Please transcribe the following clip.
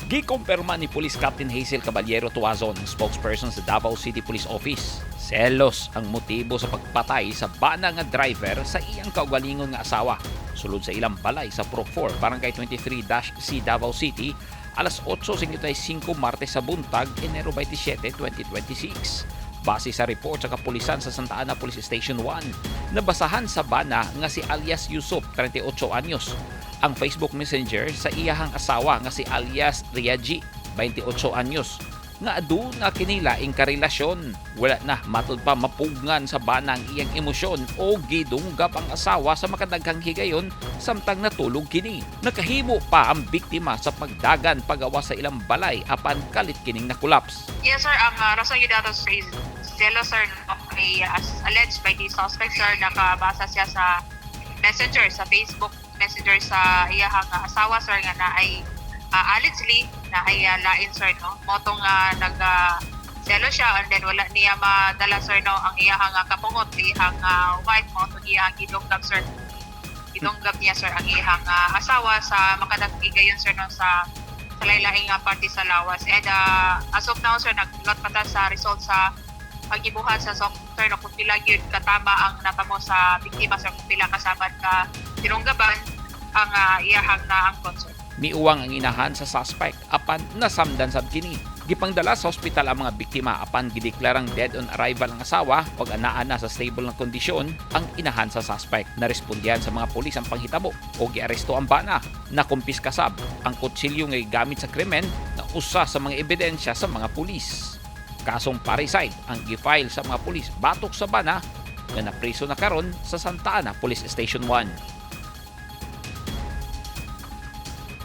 Gikumpirma ni Police Captain Hazel Caballero Tuazon, spokesperson sa Davao City Police Office. Selos ang motibo sa pagpatay sa bana nga driver sa iyang kaugalingon nga asawa. Sulod sa ilang balay sa Pro 4, Barangay 23-C Davao City, alas 8:55 Martes sa buntag, Enero 27, 2026. Base sa report sa kapulisan sa Santa Ana Police Station 1, nabasahan sa bana nga si alias Yusuf, 38 anyos, ang Facebook Messenger sa iyahang asawa nga si alias Riaji, 28 anyos, nga aduna kinilaing karelasyon. Wala na matod pa mapugngan sa bana ang iyang emosyon o gidunggap ang asawa sa makadaghang higayon samtang natulog kini. Nakahimo pa ang biktima sa pagdagan pagawa sa ilang balay apan kalit kining nakulaps. Yes, sir. Ang rason yun dato, sir, is zealous, sir, ay as alleged by the suspect, sir, nakabasa siya sa messenger, sa Facebook messenger sa iyahang asawa, sir, nga na ay allegedly na ay lain, sir, no? Motong nag-zealous siya and then wala niya madala, sir, no, ang iyahang kapungot, iyahang wife, motong iyahang gidunggab, sir. Gidunggab niya, sir, ang iyahang asawa sa makadaghigayon, sir, no, sa laylaing party sa lawas. And as of now, sir, naglulat pa ta sa result sa paggibuhat sa software no, kung pila yun katama ang natamo sa biktima, sir, kung pila kasabad ka tinunggaban ang iyahang na ang concern. Miuwang ang inahan sa suspect apan nasamdan sab kini. Gipangdala sa ospital ang mga biktima apan gideklarang dead on arrival ang asawa ug anaa na sa stable na kondisyon ang inahan sa suspect. Narespondihan sa mga pulis ang panghitabo o giaresto ang bana. Nakumpiska sab ang kutsilyo nga gamit sa krimen na usa sa mga ebidensya sa mga pulis. Kasong parricide ang gi-file sa mga pulis batok sa bana nga napriso na karon sa Santa Ana Police Station 1.